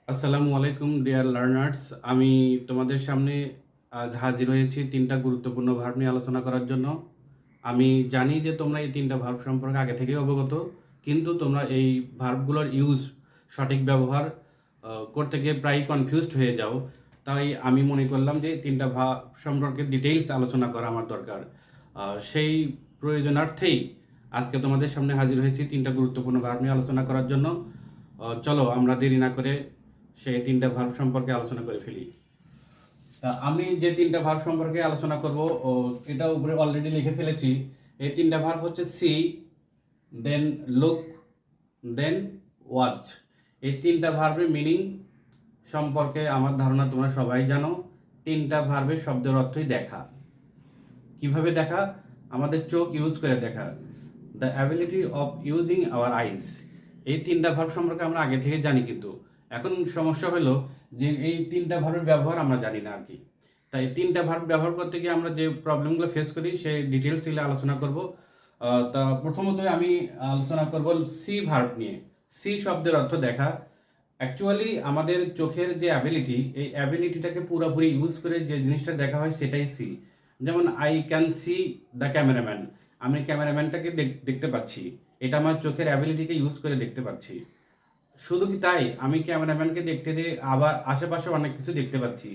আসসালামু আলাইকুম dear learners. আমি তোমাদের সামনে আজ হাজির হয়েছি ৩টা গুরুত্বপূর্ণ ভার্ব নিয়ে আলোচনা করার জন্য। আমি জানি যে তোমরা এই ৩টা ভার্ব সম্পর্কে আগে থেকেই অবগত, কিন্তু তোমরা এই ভার্বগুলোর সঠিক ব্যবহার করতে গিয়ে প্রায় কনফিউজড হয়ে যাও। তাই আমি মনে করলাম যে ৩টা ভার্ব সম্পর্কে ডিটেইলস আলোচনা করা আমার দরকার। সেই প্রয়োজনার্থেই আজকে তোমাদের সামনে হাজির হয়েছি ৩টা গুরুত্বপূর্ণ ভার্ব নিয়ে আলোচনা করার জন্য। চলো আমরা দেরি না করে সেই ৩টা ভার্ব সম্পর্কে আলোচনা করে ফেলি। তা আমি যে ৩টা ভার্ব সম্পর্কে আলোচনা করব এটা উপরে অলরেডি লিখে ফেলেছি। এই ৩টা ভার্ব হচ্ছে সি, দেন লুক, দেন ওয়াচ। এই ৩টা ভার্বের মিনিং সম্পর্কে আমার ধারণা তোমরা সবাই জানো। ৩টা ভার্বের শব্দের অর্থই দেখা। কিভাবে দেখা? আমাদের চোখ ইউজ করে দেখা। The ability of using our eyes. এই 3টা ভার্ব সম্পর্কে আমরা আগে থেকে জানি, কিন্তু এখন সমস্যা হলো যে এই 3টা ভার্বের ব্যবহার আমরা জানি না আর কি। তাই 3টা ভার্ব ব্যবহার করতে গিয়ে আমরা যে প্রবলেমগুলো ফেস করি সেই ডিটেলস এগুলো আলোচনা করব। তা প্রথমতই আমি আলোচনা করব সি ভার্ব নিয়ে। সি শব্দের অর্থ দেখা। অ্যাকচুয়ালি আমাদের চোখের যে অ্যাবিলিটি, এই অ্যাবিলিটিটাকে পুরোপুরি ইউজ করে যে জিনিসটা দেখা হয় সেটাই সি। যেমন I can see the cameraman. আমি ক্যামেরাম্যানটাকে দেখতে পাচ্ছি। এটা আমার চোখের অ্যাবিলিটিকে ইউজ করে দেখতে পাচ্ছি। শুধু কি তাই, আমি ক্যামেরাম্যানকে দেখতে যে আবার আশেপাশে অনেক কিছু দেখতে পাচ্ছি।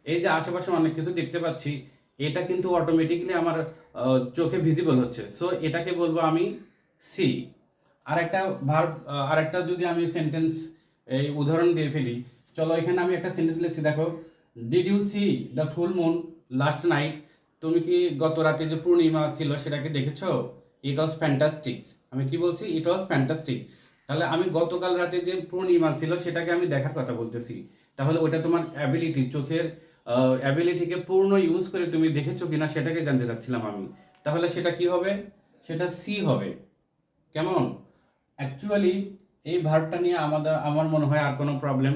এই যে আশেপাশে অনেক কিছু দেখতে পাচ্ছি, এটা কিন্তু অটোমেটিক্যালি আমার চোখে ভিজিবল হচ্ছে। সো এটাকে বলবো আমি সি। আরেকটা ভার্ব, আরেকটা যদি আমি সেন্টেন্স এই উদাহরণ দিয়ে ফেলি, চলো এখানে আমি একটা সেন্টেন্স লিখছি, দেখো। Did you see the full moon last night? তুমি কি গত রাতে যে পূর্ণিমা ছিল সেটাকে দেখেছো? It was fantastic. আমি কি বলছি? It was fantastic. তাহলে আমি গতকাল রাতে যে পূর্ণিমা ছিল সেটাকে আমি দেখার কথা বলতেছি। তাহলে ওটা তোমার অ্যাবিলিটি, চোখের অ্যাবিলিটিকে পূর্ণ ইউজ করে তুমি দেখেছো কিনা সেটাকে জানতে চাচ্ছিলাম আমি। তাহলে সেটা কি হবে? সেটা সি হবে। কেমন? অ্যাকচুয়ালি এই ভার্বটা নিয়ে আমার মনে হয় আর কোনো প্রবলেম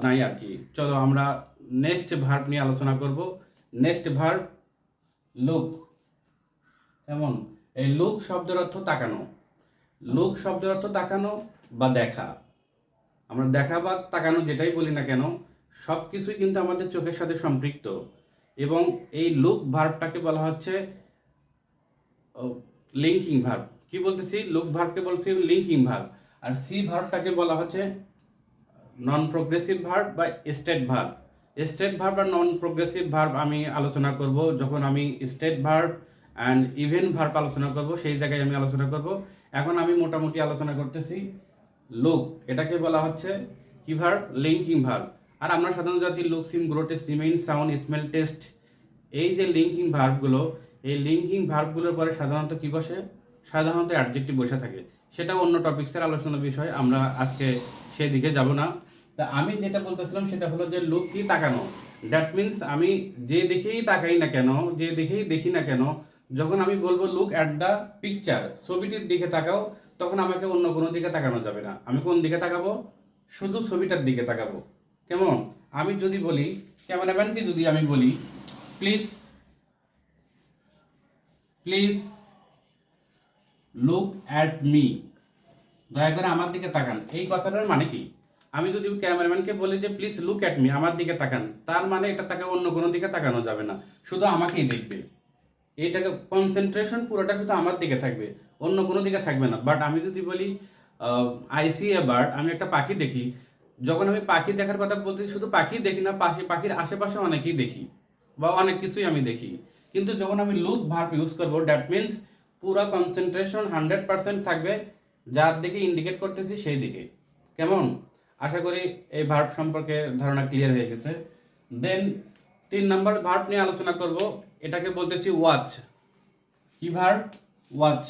নাই আর কি। চলো আমরা নেক্সট ভার্ব নিয়ে আলোচনা করব। Next verb look. কেমন? এই লুক শব্দের অর্থ তাকানো। লুক শব্দের অর্থ তাকানো বা দেখা। আমরা দেখা বা তাকানো যেটাই বলি না কেন, সব কিছুই কিন্তু আমাদের চোখের সাথে সম্পৃক্ত। এবং এই লুক ভার্বটাকে বলা হচ্ছে লিঙ্কিং ভার্ব। কি বলতেছি? লুক ভার্বকে বলছি লিঙ্কিং ভার্ব। আর সি ভার্বটাকে বলা হচ্ছে নন প্রোগ্রেসিভ ভার্ব বা স্টেট ভার্ব। স্টেট ভার্ব আর নন প্রোগ্রেসিভ ভার্ব আমি আলোচনা করব যখন আমি state verb and event verb আলোচনা করব, সেই জায়গায় আমি আলোচনা করব। এখন আমি মোটামুটি আলোচনা করতেছি লুক। এটাকে বলা হচ্ছে কি ভার্ব? Linking verb. আর আমরা সাধারণত জাতি look, seem, grow, taste, remain, sound, smell, taste, এই যে লিঙ্কিং ভার্বগুলো, এই লিঙ্কিং ভার্বগুলোর পরে সাধারণত কি বসে? সাধারণত অ্যাডজেক্টিভ বসে থাকে। সেটা অন্য টপিক্সের আলোচনার বিষয়, আমরা আজকে সেদিকে যাব না। তা আমি যেটা বলতেছিলাম সেটা হলো যে লুক কি? তাকানো। দ্যাট মিন্স আমি যে দেখেই তাকাই না কেন, যে দেখেই দেখি না কেন, যখন আমি বলবো লুক অ্যাট দ্য পিকচার, ছবিটির দিকে তাকাও, তখন আমাকে অন্য কোনো দিকে তাকানো যাবে না। আমি কোন দিকে তাকাবো? শুধু ছবিটার দিকে তাকাবো। কেমন? আমি যদি বলি ক্যামেরাম্যানকে, যদি আমি বলি please please look at me, দয়া করে আমার দিকে তাকান, এই কথাটার মানে কি? আমি যদি ক্যামেরাম্যানকে বলি যে প্লিজ লুক অ্যাট মি, আমার দিকে তাকান, তার মানে এটা তাকে অন্য কোনো দিকে তাকানো যাবে না, শুধু আমাকেই দেখবে। এইটাকে কনসেন্ট্রেশন পুরোটা শুধু আমার দিকে থাকবে, অন্য কোনো দিকে থাকবে না। বাট আমি যদি বলি আই সি এ বার্ড, আমি একটা পাখি দেখি, যখন আমি পাখি দেখার কথা বলতেছি শুধু পাখি দেখি না, পাখির আশেপাশে অনেকেই দেখি বা অনেক কিছুই আমি দেখি। কিন্তু যখন আমি লুক ভার্ব ইউজ করবো, দ্যাট মিন্স পুরো কনসেন্ট্রেশন 100% থাকবে যার দিকে ইন্ডিকেট করতেছি সেই দিকে। কেমন? আশা করি এই ভার্ব সম্পর্কে ধারণা ক্লিয়ার হয়ে গেছে। দেন 3 নম্বর ভার্ব নিয়ে আলোচনা করব। এটাকে বলতেছি ওয়াচ। কি ভার্ব? ওয়াচ।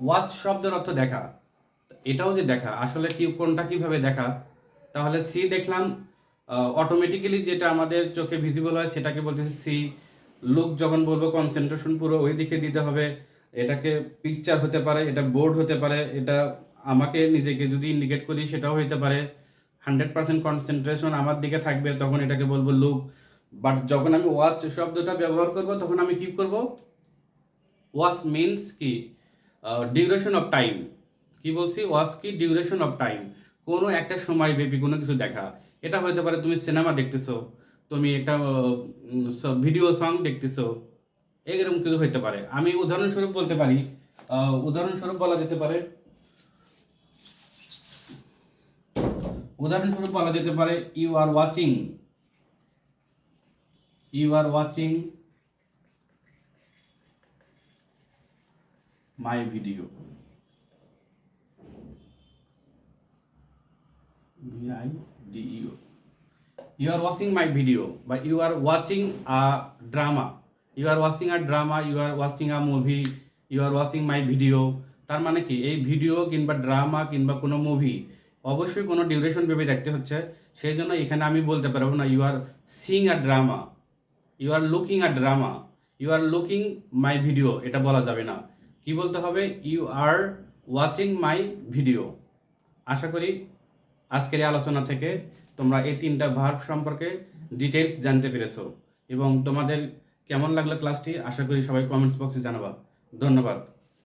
ওয়াচ শব্দের অর্থ দেখা। এটাও যে দেখা, আসলে কি কোনটা কিভাবে দেখা? তাহলে সি দেখলাম, অটোমেটিক্যালি যেটা আমাদের চোখে ভিজিবল হয় সেটাকে বলতেছি সি। লুক যখন বলবো কনসেন্ট্রেশন পুরো ওই দিকে দিতে হবে। এটাকে পিকচার হতে পারে, এটা বোর্ড হতে পারে, এটা আমাকে নিজেকে যদি ইন্ডিকেট করি সেটাও হতে পারে। 100% কনসেন্ট্রেশন আমার দিকে থাকবে, তখন এটাকে বলবো লুক। বাট যখন আমি ওয়াচ শব্দটা ব্যবহার করব তখন আমি কি করব? ওয়াচ মিনস কি? Duration of time. কি বলছি? ওয়াচ কি ডিউরেশন অফ টাইম, কোনো একটা সময় ব্যাপী কোনো কিছু দেখা। এটা হতে পারে তুমি সিনেমা দেখতেছো, তুমি একটা ভিডিও সং দেখতেছো, এরকম কিছু হতে পারে। আমি উদাহরণস্বরূপ বলতে পারি, উদাহরণস্বরূপ বলা যেতে পারে, you are watching my video, VIDEO, you are watching my video, বা you are watching a drama, you are watching a drama, you are watching a movie, you are watching my video। তার মানে কি, এই video কিংবা drama কিংবা কোনো movie অবশ্যই কোনো ডিউরেশন ভেবে দেখতে হচ্ছে। সেই জন্য এখানে আমি বলতে পারবো না you are seeing a drama, you are looking a drama, you are looking my video, এটা বলা যাবে না। কি বলতে হবে? You are watching my video. আশা করি আজকের এই আলোচনা থেকে তোমরা এই তিনটা ভার্ব সম্পর্কে ডিটেলস জানতে পেরেছো, এবং তোমাদের কেমন লাগলো ক্লাসটি আশা করি সবাই কমেন্টস বক্সে জানাবা। ধন্যবাদ।